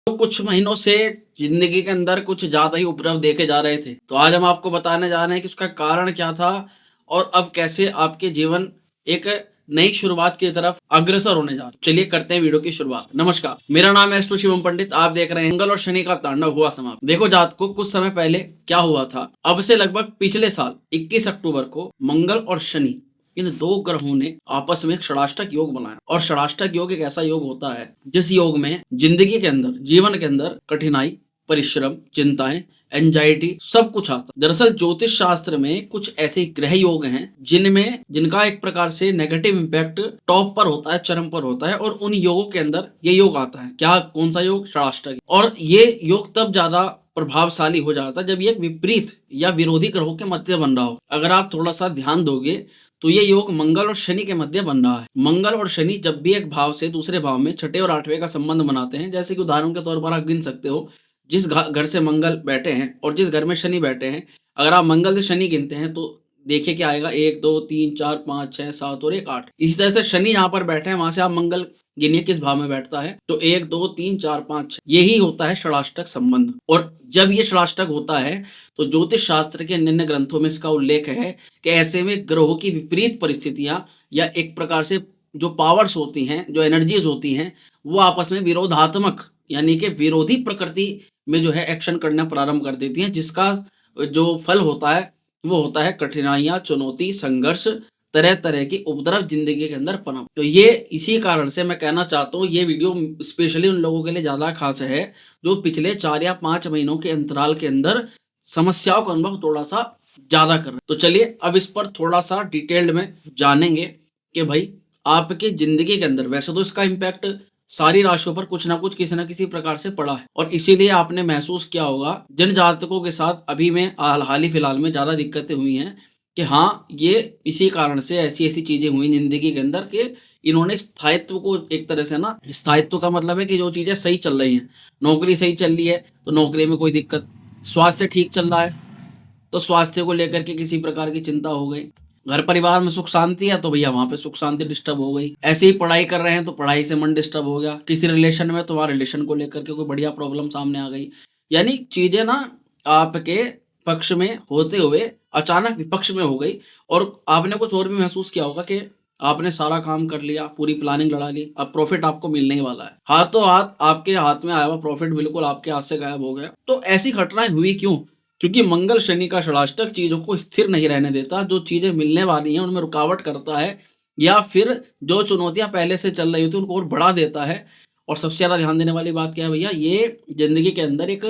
तो कुछ महीनों से जिंदगी के अंदर कुछ ज्यादा ही उपद्रव देखे जा रहे थे, तो आज हम आपको बताने जा रहे हैं कि उसका कारण क्या था और अब कैसे आपके जीवन एक नई शुरुआत की तरफ अग्रसर होने जा रहा है। चलिए करते हैं वीडियो की शुरुआत। नमस्कार, मेरा नाम है एस्ट्रो शिवम पंडित। आप देख रहे हैं मंगल और शनि का तांडव हुआ समाप्त। देखो जात को कुछ समय पहले क्या हुआ था, अब से लगभग पिछले साल 21 अक्टूबर को मंगल और शनि, इन दो ग्रहों ने आपस में एक षडाष्टक योग बनाया। और षडाष्टक योग एक ऐसा योग होता है जिस योग में जिंदगी के अंदर, जीवन के अंदर कठिनाई, परिश्रम, चिंताएं, एंजाइटी सब कुछ आता है। दरअसल ज्योतिष शास्त्र में कुछ ऐसे ग्रह योग हैं जिनका एक प्रकार से नेगेटिव इंपैक्ट टॉप पर होता है, चरम पर होता है, और उन योगों के अंदर ये योग आता है। क्या, कौन सा योग? षडाष्टक। और ये योग तब ज्यादा प्रभावशाली हो जाता है जब ये एक विपरीत या विरोधी ग्रहों के मध्य बन रहा हो। अगर आप थोड़ा सा ध्यान दोगे तो ये योग मंगल और शनि के मध्य बन रहा है। मंगल और शनि जब भी एक भाव से दूसरे भाव में छठे और आठवें का संबंध बनाते हैं, जैसे कि उदाहरण के तौर पर आप गिन सकते हो, जिस घर से मंगल बैठे हैं और जिस घर में शनि बैठे हैं, अगर आप मंगल से शनि गिनते हैं तो देखिए क्या आएगा, 1 2 3 4 5 6 7 और 1 8। इसी तरह से शनि यहाँ पर बैठे हैं, वहां से आप मंगल गिनिए किस भाव में बैठता है, तो 1 2 3 4 5 6, यही होता है षडाष्टक संबंध। और जब ये षडाष्टक होता है तो ज्योतिष शास्त्र के अन्य ग्रंथों में इसका उल्लेख है कि ऐसे में ग्रहों की विपरीत परिस्थितियां या एक प्रकार से जो पावर्स होती हैं, जो एनर्जीज होती हैं, वो आपस में विरोधात्मक यानी कि विरोधी प्रकृति में जो है एक्शन करना प्रारंभ कर देती हैं, जिसका जो फल होता है वो होता है कठिनाइयां, चुनौती, संघर्ष, तरह तरह की उपद्रव जिंदगी के अंदर पनप। तो ये इसी कारण से मैं कहना चाहता हूँ, ये वीडियो स्पेशली उन लोगों के लिए ज्यादा खास है जो पिछले 4 या 5 महीनों के अंतराल के अंदर समस्याओं का अनुभव थोड़ा सा ज्यादा कर रहे हैं। तो चलिए अब इस पर थोड़ा सा डिटेल्ड में जानेंगे कि भाई आपकी जिंदगी के अंदर वैसे तो इसका इम्पैक्ट सारी राशियों पर कुछ ना कुछ किसी न किसी प्रकार से पड़ा है, और इसीलिए आपने महसूस किया होगा जिन जातकों के साथ अभी में हाल ही फिलहाल में ज्यादा दिक्कतें हुई हैं कि हाँ, ये इसी कारण से ऐसी ऐसी चीजें हुई जिंदगी के अंदर कि इन्होंने स्थायित्व को एक तरह से ना, स्थायित्व का मतलब है कि जो चीजें सही चल रही हैं, नौकरी सही चल रही है तो नौकरी में कोई दिक्कत, स्वास्थ्य ठीक चल रहा है तो स्वास्थ्य को लेकर के किसी प्रकार की चिंता हो गई, घर परिवार में सुख शांति है तो भैया वहां पे सुख शांति डिस्टर्ब हो गई, ऐसे ही पढ़ाई कर रहे हैं तो पढ़ाई से मन डिस्टर्ब हो गया, किसी रिलेशन में तो वहां रिलेशन को लेकर के कोई बढ़िया प्रॉब्लम सामने आ गई। यानी चीजें ना आपके पक्ष में होते हुए अचानक विपक्ष में हो गई। और आपने कुछ और भी महसूस किया होगा कि आपने सारा काम कर लिया, पूरी प्लानिंग लड़ा ली, अब प्रॉफिट आपको मिलने ही वाला है, हाथों हाथ आपके हाथ में आया हुआ प्रॉफिट बिल्कुल आपके हाथ से गायब हो गया। तो ऐसी घटनाएं हुई क्यों? क्योंकि मंगल शनि का षडाष्टक चीजों को स्थिर नहीं रहने देता, जो चीजें मिलने वाली हैं उनमें रुकावट करता है, या फिर जो चुनौतियां पहले से चल रही होती हैं उनको और बढ़ा देता है। और सबसे ज्यादा ध्यान देने वाली बात क्या है भैया, ये जिंदगी के अंदर एक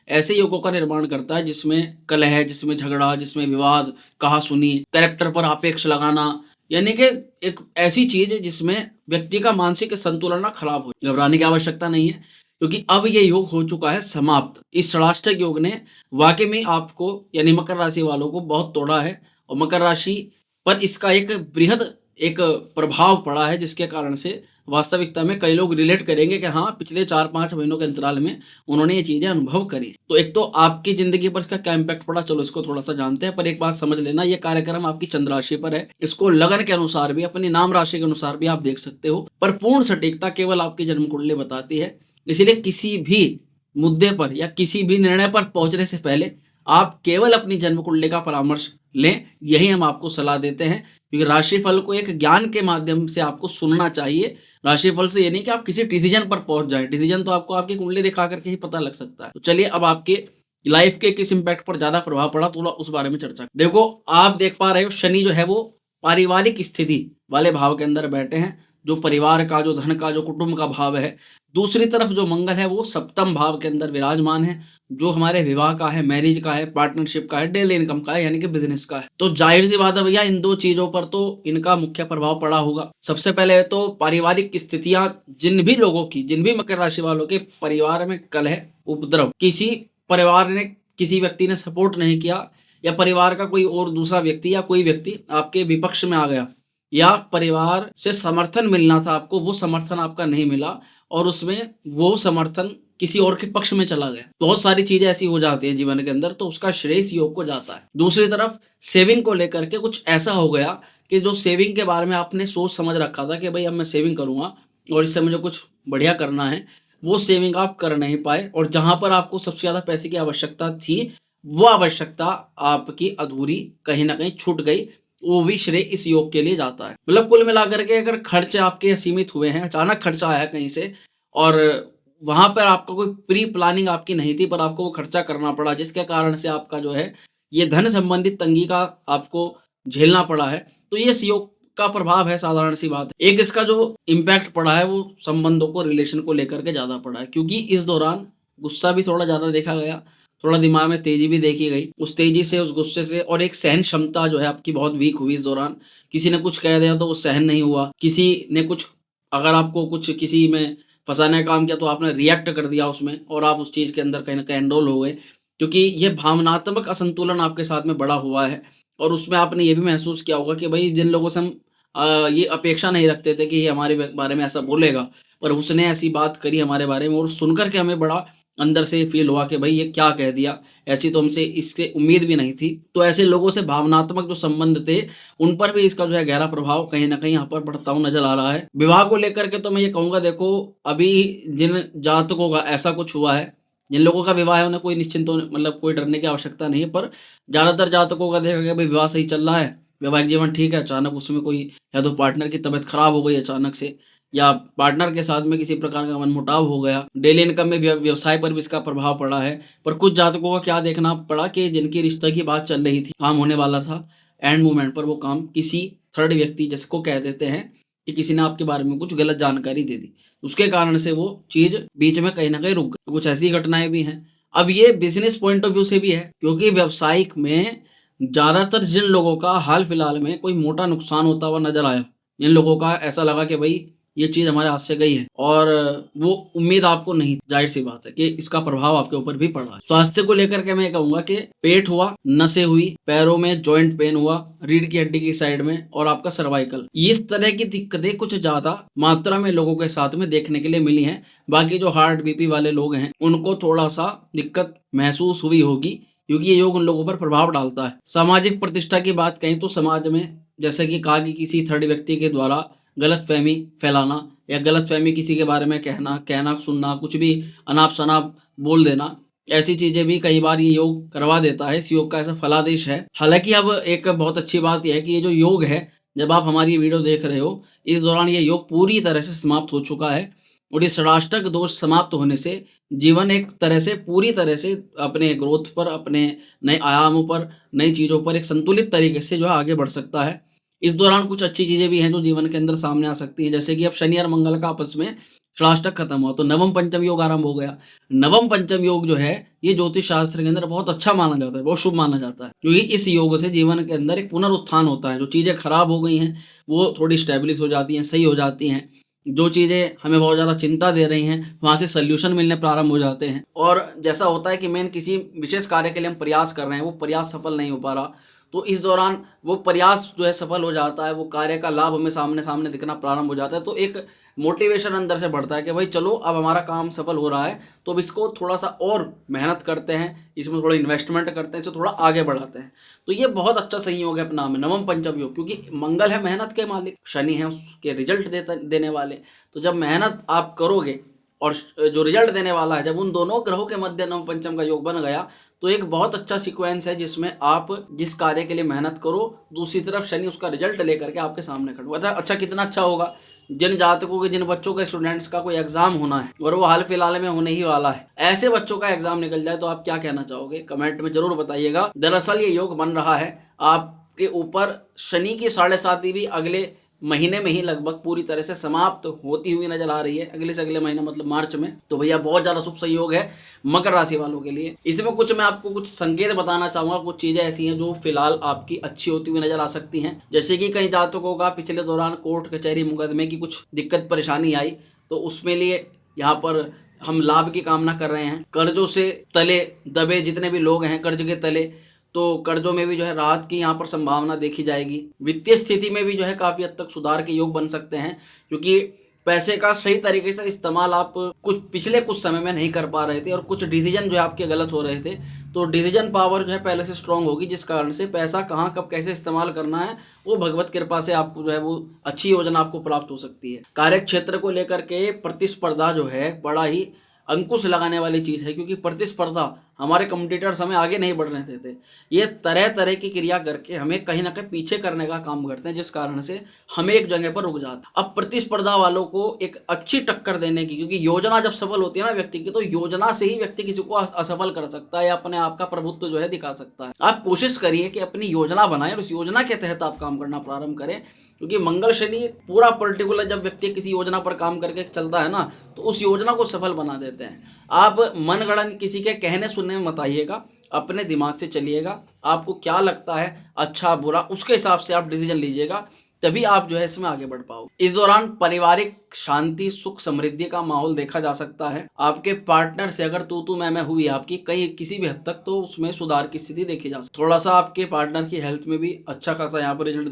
ऐसे योगों का निर्माण करता है जिसमें कलह, जिसमें झगड़ा, जिसमें विवाद, कहा सुनी, कैरेक्टर पर आपेक्ष लगाना, यानी कि एक ऐसी चीज है जिसमें व्यक्ति का मानसिक संतुलन ना खराब हो। घबराने की आवश्यकता नहीं है, क्योंकि अब ये योग हो चुका है समाप्त। इस षडाष्टक योग ने वाकई में आपको यानी मकर राशि वालों को बहुत तोड़ा है, और मकर राशि पर इसका एक बृहद एक प्रभाव पड़ा है, जिसके कारण से वास्तविकता में कई लोग रिलेट करेंगे कि हाँ, पिछले 4-5 महीनों के अंतराल में उन्होंने ये चीजें अनुभव करी। तो एक तो आपकी जिंदगी पर इसका क्या इम्पैक्ट पड़ा, चलो इसको थोड़ा सा जानते हैं। पर एक बात समझ लेना, ये कार्यक्रम आपकी चंद्र राशि पर है, इसको लगन के अनुसार भी, अपनी नाम राशि के अनुसार भी आप देख सकते हो, पर पूर्ण सटीकता केवल आपकी जन्म कुंडली बताती है। इसलिए किसी भी मुद्दे पर या किसी भी निर्णय पर पहुंचने से पहले आप केवल अपनी जन्म कुंडली का परामर्श लें, यही हम आपको सलाह देते हैं। क्योंकि राशिफल को एक ज्ञान के माध्यम से आपको सुनना चाहिए। राशिफल से ये नहीं कि आप किसी डिसीजन पर पहुंच जाए, डिसीजन तो आपको आपकी कुंडली दिखा करके ही पता लग सकता है। तो चलिए अब आपके लाइफ के किस इंपैक्ट पर ज्यादा प्रभाव पड़ा, थोड़ा उस बारे में चर्चा। देखो, आप देख पा रहे हो शनि जो है वो पारिवारिक स्थिति वाले भाव के अंदर बैठे हैं, जो परिवार का, जो धन का, जो कुटुंब का भाव है। दूसरी तरफ जो मंगल है वो सप्तम भाव के अंदर विराजमान है, जो हमारे विवाह का है, मैरिज का है, पार्टनरशिप का है, डेली इनकम का है, यानी कि बिजनेस का है। तो जाहिर सी बात है भैया, इन दो चीजों पर तो इनका मुख्य प्रभाव पड़ा होगा। सबसे पहले तो पारिवारिक स्थितियां, जिन भी लोगों की, जिन भी मकर राशि वालों के परिवार में कलह, उपद्रव, किसी परिवार ने, किसी व्यक्ति ने सपोर्ट नहीं किया, या परिवार का कोई और दूसरा व्यक्ति या कोई व्यक्ति आपके विपक्ष में आ गया, या परिवार से समर्थन मिलना था आपको, वो समर्थन आपका नहीं मिला और उसमें वो समर्थन किसी और के पक्ष में चला गया। बहुत सारी चीजें ऐसी हो जाती हैं जीवन के अंदर, तो उसका श्रेय इस योग को जाता है। दूसरी तरफ सेविंग को लेकर के कुछ ऐसा हो गया कि जो सेविंग के बारे में आपने सोच समझ रखा था कि भाई अब मैं सेविंग करूंगा और इससे मुझे कुछ बढ़िया करना है, वो सेविंग आप कर नहीं पाए, और जहाँ पर आपको सबसे ज़्यादा पैसे की आवश्यकता थी, वो आवश्यकता आपकी अधूरी कहीं न कहीं छूट गई। वो भी श्रेय इस योग के लिए जाता है। मतलब कुल मिलाकर के अगर खर्चे आपके असीमित हुए हैं, अचानक खर्चा आया कहीं से, और वहाँ पर आपका कोई प्री प्लानिंग आपकी नहीं थी, पर आपको वो खर्चा करना पड़ा, जिसके कारण से आपका जो है ये धन संबंधित तंगी का आपको झेलना पड़ा है। तो ये इस योग का प्रभाव है, साधारण सी बात है। एक इसका जो इम्पैक्ट पड़ा है वो संबंधों को, रिलेशन को लेकर के ज़्यादा पड़ा है, क्योंकि इस दौरान गुस्सा भी थोड़ा ज़्यादा देखा गया, थोड़ा दिमाग में तेज़ी भी देखी गई। उस तेज़ी से, उस गुस्से से, और एक सहन क्षमता जो है आपकी बहुत वीक हुई इस दौरान। किसी ने कुछ कह दिया तो वो सहन नहीं हुआ, किसी ने कुछ, अगर आपको कुछ किसी में फँसाने का काम किया तो आपने रिएक्ट कर दिया उसमें, और आप उस चीज़ के अंदर कहीं न कहीं एनरोल हो गए। क्योंकि ये भावनात्मक असंतुलन आपके साथ में बड़ा हुआ है, और उसमें आपने ये भी महसूस किया होगा कि भई जिन लोगों से हम ये अपेक्षा नहीं रखते थे कि ये हमारे बारे में ऐसा बोलेगा, पर उसने ऐसी बात करी हमारे बारे में, और सुन कर के हमें बड़ा अंदर से फ़ील हुआ कि भई ये क्या कह दिया, ऐसी तो हमसे इससे उम्मीद भी नहीं थी। तो ऐसे लोगों से भावनात्मक जो संबंध थे, उन पर भी इसका जो है गहरा प्रभाव कहीं न कहीं यहाँ पर पड़ता हुआ नज़र आ रहा है। विवाह को लेकर के तो मैं ये कहूँगा, देखो अभी जिन जातकों का ऐसा कुछ हुआ है, जिन लोगों का विवाह है, उन्हें कोई निश्चिंत होने, मतलब कोई डरने की आवश्यकता नहीं है, पर ज़्यादातर जातकों का देखा गया भाई विवाह सही चल रहा है, वैवाहिक जीवन ठीक है, अचानक उसमें कोई, या तो पार्टनर की तबीयत खराब हो गई अचानक से, या पार्टनर के साथ में किसी प्रकार का मनमुटाव हो गया, डेली इनकम में व्यवसाय पर भी इसका प्रभाव पड़ा है। पर कुछ जातकों का क्या देखना पड़ा कि जिनकी रिश्ते की बात चल रही थी, काम होने वाला था, एंड मोमेंट पर वो काम किसी थर्ड व्यक्ति, जिसको कह देते हैं कि किसी ने आपके बारे में कुछ गलत जानकारी दे दी, उसके कारण से वो चीज़ बीच में कहीं न कहीं रुक गई। कुछ ऐसी घटनाएँ भी हैं। अब ये बिज़नेस पॉइंट ऑफ व्यू से भी है, क्योंकि व्यावसायिक में ज़्यादातर जिन लोगों का हाल-फिलहाल में कोई मोटा नुकसान होता हुआ नज़र आया, जिन लोगों का ऐसा लगा कि भई ये चीज़ हमारे हाथ से गई है, और वो उम्मीद आपको नहीं, ज़ाहिर-सी बात है कि इसका प्रभाव आपके ऊपर भी पड़ा है। स्वास्थ्य को लेकर के मैं ये कहूँगा कि पेट हुआ, नसें हुई, पैरों में जॉइंट पेन हुआ, रीढ़ की हड्डी की साइड में, और आपका सर्वाइकल, इस तरह की दिक्कतें कुछ ज़्यादा मात्रा में लोगों के साथ में देखने के लिए मिली हैं। बाकी जो हार्ट, बीपी वाले लोग हैं, उनको थोड़ा-सा दिक्कत महसूस हुई होगी, क्योंकि ये योग उन लोगों पर प्रभाव डालता है। सामाजिक प्रतिष्ठा की बात कहें तो समाज में, जैसे कि कहा कि किसी थर्ड व्यक्ति के द्वारा गलतफ़हमी फैलाना, या गलतफ़हमी किसी के बारे में कहना, सुनना, कुछ भी अनाप-शनाप बोल देना, ऐसी चीज़ें भी कई बार ये योग करवा देता है। इस योग का ऐसा फलादेश है। हालाँकि अब एक बहुत अच्छी बात ये है कि ये जो योग है, जब आप हमारी वीडियो देख रहे हो, इस दौरान ये योग पूरी तरह से समाप्त हो चुका है, और ये षडाष्टक दोष समाप्त होने से जीवन एक तरह से, पूरी तरह से अपने ग्रोथ पर, अपने नए आयामों पर, नई चीज़ों पर एक संतुलित तरीके से जो है आगे बढ़ सकता है। इस दौरान कुछ अच्छी चीज़ें भी हैं जो जीवन के अंदर सामने आ सकती हैं, जैसे कि अब शनि और मंगल का आपस में षडाष्टक खत्म हुआ, तो नवम पंचम योग आरंभ हो गया। नवम पंचम योग जो है, ये ज्योतिष शास्त्र के अंदर बहुत अच्छा माना जाता है, बहुत शुभ माना जाता है, क्योंकि इस योग से जीवन के अंदर एक पुनरुत्थान होता है। जो चीज़ें खराब हो गई हैं, वो थोड़ी स्टेबलिश हो जाती हैं, सही हो जाती हैं। जो चीज़ें हमें बहुत ज़्यादा चिंता दे रही हैं, वहाँ से सॉल्यूशन मिलने प्रारंभ हो जाते हैं। और जैसा होता है कि मेन किसी विशेष कार्य के लिए हम प्रयास कर रहे हैं, वो प्रयास सफल नहीं हो पा रहा, तो इस दौरान वो प्रयास जो है सफल हो जाता है, वो कार्य का लाभ हमें सामने-सामने दिखना प्रारंभ हो जाता है, तो एक मोटिवेशन अंदर से बढ़ता है कि भाई चलो, अब हमारा काम सफल हो रहा है, तो अब इसको थोड़ा-सा और मेहनत करते हैं, इसमें थोड़ा इन्वेस्टमेंट करते हैं, इसे थोड़ा आगे बढ़ाते हैं। तो ये बहुत अच्छा संयोग है अपना में, नवम पंचम योग, क्योंकि मंगल है मेहनत के मालिक, शनि है उसके रिजल्ट देने वाले। तो जब मेहनत आप करोगे, और जो रिजल्ट देने वाला है, जब उन दोनों ग्रहों के मध्य नवम पंचम का योग बन गया, तो एक बहुत अच्छा सीक्वेंस है, जिसमें आप जिस कार्य के लिए मेहनत करो, दूसरी तरफ शनि उसका रिजल्ट लेकर के आपके सामने खड़ा हुआ। अच्छा, कितना अच्छा होगा जिन जातकों के, जिन बच्चों के, स्टूडेंट्स का कोई एग्जाम होना है, और वो हाल फिलहाल में होने ही वाला है, ऐसे बच्चों का एग्जाम निकल जाए, तो आप क्या कहना चाहोगे? कमेंट में जरूर बताइएगा। दरअसल ये योग बन रहा है आपके ऊपर, शनि की 7.5 भी अगले महीने में ही लगभग पूरी तरह से समाप्त होती हुई नजर आ रही है, अगले से अगले महीने, मतलब मार्च में। तो भैया बहुत ज़्यादा शुभ संयोग है मकर राशि वालों के लिए। इसमें कुछ मैं आपको कुछ संकेत बताना चाहूँगा, कुछ चीज़ें ऐसी हैं जो फिलहाल आपकी अच्छी होती हुई नजर आ सकती हैं। जैसे कि कई जातकों का पिछले दौरान कोर्ट कचहरी मुकदमे की कुछ दिक्कत परेशानी आई, तो उसमें लिए यहाँ पर हम लाभ की कामना कर रहे हैं। कर्जों से तले दबे जितने भी लोग हैं, कर्ज के तले, तो कर्जों में भी जो है राहत की यहाँ पर संभावना देखी जाएगी। वित्तीय स्थिति में भी जो है काफ़ी हद तक सुधार के योग बन सकते हैं, क्योंकि पैसे का सही तरीके से इस्तेमाल आप पिछले कुछ समय में नहीं कर पा रहे थे और कुछ डिसीजन जो है आपके गलत हो रहे थे, तो डिसीजन पावर जो है पहले से स्ट्रांग होगी, जिस कारण से पैसा कहाँ कब कैसे इस्तेमाल करना है वो भगवत कृपा से आपको जो है वो अच्छी योजना आपको प्राप्त हो सकती है। कार्य क्षेत्र को लेकर के प्रतिस्पर्धा जो है बड़ा ही अंकुश लगाने वाली चीज़ है, क्योंकि प्रतिस्पर्धा हमारे कॉम्पिटिटर्स हमें आगे नहीं बढ़ने देते। ये तरह तरह की क्रिया करके हमें कहीं ना कहीं पीछे करने का काम करते हैं, जिस कारण से हमें एक जगह पर रुक जाता। अब प्रतिस्पर्धा वालों को एक अच्छी टक्कर देने की, क्योंकि योजना जब सफल होती है ना व्यक्ति की, तो योजना से ही व्यक्ति किसी को असफल कर सकता है या अपने आप का प्रभुत्व जो है दिखा सकता है। आप कोशिश करिए कि अपनी योजना बनाएं और उस योजना के तहत आप काम करना प्रारंभ करें, क्योंकि मंगल शनि पूरा पर्टिकुलर जब व्यक्ति किसी योजना पर काम करके चलता है ना, तो उस योजना को सफल बना देते हैं। आप मनगढ़ंत किसी के कहने सुनने में मत आइएगा, अपने दिमाग से चलिएगा। आपको क्या लगता है अच्छा बुरा, उसके हिसाब से आप डिसीजन लीजिएगा, तभी आप जो है इसमें आगे बढ़ पाओगे। इस दौरान पारिवारिक शांति सुख समृद्धि का माहौल देखा जा सकता है। आपके पार्टनर से अगर तू मैं हुई आपकी कहीं किसी भी हद तक, तो उसमें सुधार की स्थिति देखी जा सकती है। थोड़ा सा आपके पार्टनर की हेल्थ में भी अच्छा खासा यहाँ पर रिजल्ट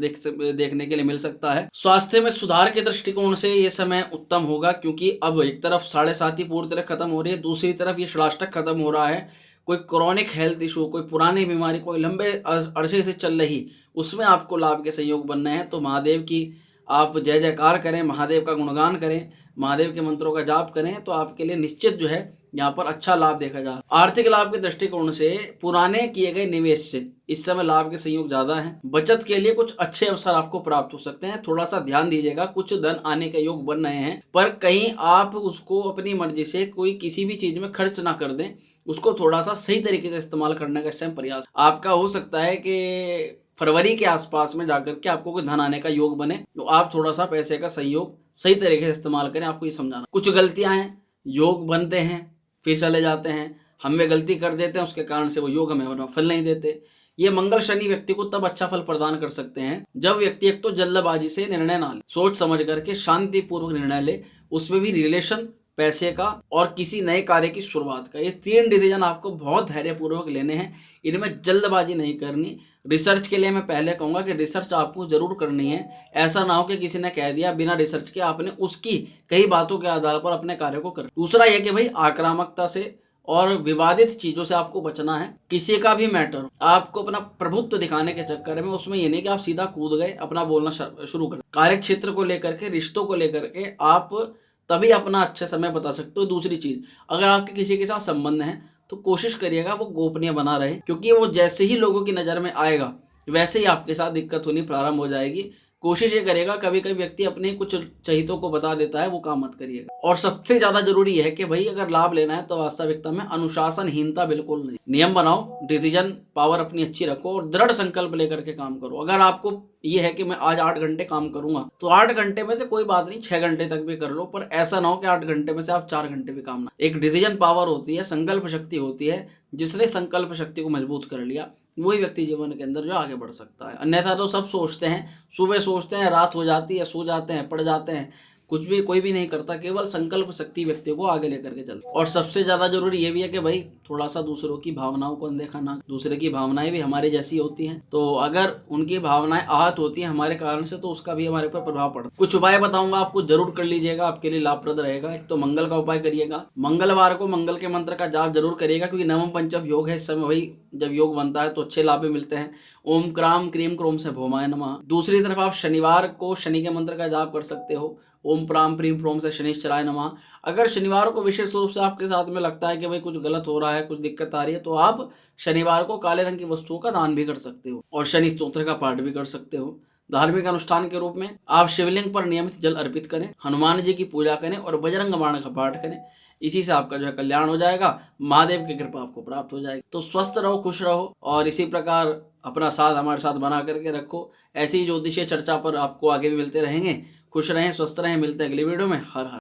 देखने के लिए मिल सकता है। स्वास्थ्य में सुधार के दृष्टिकोण से ये समय उत्तम होगा, क्योंकि अब एक तरफ 7.5 ही पूरी तरह खत्म हो रही है, दूसरी तरफ ये षष्टक खत्म हो रहा है। कोई क्रॉनिक हेल्थ इशू, कोई पुरानी बीमारी, कोई लंबे अरसे से चल रही, उसमें आपको लाभ के संयोग बनने हैं। तो महादेव की आप जय जयकार करें, महादेव का गुणगान करें, महादेव के मंत्रों का जाप करें, तो आपके लिए निश्चित जो है यहाँ पर अच्छा लाभ देखा जा। आर्थिक लाभ के दृष्टिकोण से पुराने किए गए निवेश से इस समय लाभ के संयोग ज्यादा हैं। बचत के लिए कुछ अच्छे अवसर आपको प्राप्त हो सकते हैं, थोड़ा सा ध्यान दीजिएगा। कुछ धन आने के योग बन रहे हैं, पर कहीं आप उसको अपनी मर्जी से कोई किसी भी चीज में खर्च ना कर दें, उसको थोड़ा सा सही तरीके से इस्तेमाल करने का इस टाइम प्रयास। आपका हो सकता है कि फरवरी के आसपास में जाकर के आपको कोई धन आने का योग बने, तो आप थोड़ा सा पैसे का सहयोग सही तरीके से इस्तेमाल करें। आपको ये समझाना, कुछ गलतियां हैं, योग बनते हैं फिर चले जाते हैं, हम में गलती कर देते हैं, उसके कारण से वो योग हमें फल नहीं देते। ये मंगल शनि व्यक्ति को तब अच्छा फल प्रदान कर सकते हैं जब व्यक्ति एक तो जल्दबाजी से निर्णय ना ले, सोच समझ करके शांतिपूर्वक निर्णय ले, उसमें भी रिलेशन, पैसे का और किसी नए कार्य की शुरुआत का। ये 3 डिसीजन आपको बहुत धैर्यपूर्वक लेने हैं, इनमें जल्दबाजी नहीं करनी। रिसर्च के लिए मैं पहले कहूंगा कि रिसर्च आपको जरूर करनी है। ऐसा ना हो कि किसी ने कह दिया बिना रिसर्च के आपने उसकी कई बातों के आधार पर अपने कार्य को कर। दूसरा यह कि भाई आक्रामकता से और विवादित चीजों से आपको बचना है। किसी का भी मैटर आपको अपना प्रभुत्व दिखाने के चक्कर में उसमें ये नहीं कि आप सीधा कूद गए अपना बोलना शुरू कर। कार्य क्षेत्र को लेकर के, रिश्तों को लेकर के आप तभी अपना अच्छा समय बता सकते हो। दूसरी चीज, अगर आपके किसी के साथ संबंध है तो कोशिश करिएगा वो गोपनीय बना रहे, क्योंकि वो जैसे ही लोगों की नज़र में आएगा वैसे ही आपके साथ दिक्कत होनी प्रारंभ हो जाएगी। कोशिश ये करेगा, कभी कभी व्यक्ति अपने कुछ चहितों को बता देता है, वो काम मत करिएगा। और सबसे ज्यादा जरूरी है कि भाई अगर लाभ लेना है तो वास्तविकता में अनुशासनहीनता बिल्कुल नहीं। नियम बनाओ, डिसीजन पावर अपनी अच्छी रखो और दृढ़ संकल्प लेकर के काम करो। अगर आपको ये है कि मैं आज 8 घंटे काम करूंगा, तो 8 घंटे में से कोई बात नहीं 6 घंटे तक भी कर लो, पर ऐसा ना हो कि 8 घंटे में से आप 4 घंटे भी काम ना। एक डिसीजन पावर होती है, संकल्प शक्ति होती है, जिसने संकल्प शक्ति को मजबूत कर लिया वही व्यक्ति जीवन के अंदर जो आगे बढ़ सकता है। अन्यथा तो सब सोचते हैं, सुबह सोचते हैं, रात हो जाती है, सो जाते हैं, पड़ जाते हैं, कुछ भी कोई भी नहीं करता। केवल संकल्प शक्ति व्यक्ति को आगे लेकर के चलता। और सबसे ज्यादा जरूरी ये भी है कि भाई थोड़ा सा दूसरों की भावनाओं को अनदेखा ना। दूसरे की भावनाएं भी हमारे जैसी होती हैं, तो अगर उनकी भावनाएं आहत होती हैं हमारे कारण से, तो उसका भी हमारे ऊपर प्रभाव पड़ता है। कुछ उपाय बताऊंगा, आपको जरूर कर लीजिएगा, आपके लिए लाभप्रद रहेगा। एक तो मंगल का उपाय करिएगा, मंगलवार को मंगल के मंत्र का जाप जरूर करिएगा, क्योंकि नवम पंचम योग है। इस समय भाई जब योग बनता है तो अच्छे लाभ भी मिलते हैं। ओम क्राम क्रीम क्रोम से भौमाय नमः। दूसरी तरफ आप शनिवार को शनि के मंत्र का जाप कर सकते हो, ओम प्राम प्रीम प्रोम से शनिश्चराय नमः। अगर शनिवार को विशेष रूप से आपके साथ में लगता है कि भाई कुछ गलत हो रहा है, कुछ दिक्कत आ रही है, तो आप शनिवार को काले रंग की वस्तुओं का दान भी कर सकते हो और शनि स्तोत्र का पाठ भी कर सकते हो। धार्मिक अनुष्ठान के रूप में आप शिवलिंग पर नियमित जल अर्पित करें, हनुमान जी की पूजा करें और बजरंग बाण का पाठ करें। इसी से आपका जो है कल्याण हो जाएगा, महादेव की कृपा आपको प्राप्त हो जाएगी। तो स्वस्थ रहो, खुश रहो और इसी प्रकार अपना साथ हमारे साथ बना करके रखो। ऐसी ज्योतिषीय चर्चा पर आपको आगे भी मिलते रहेंगे। खुश रहें, स्वस्थ रहें, मिलते हैं अगली वीडियो में। हर हर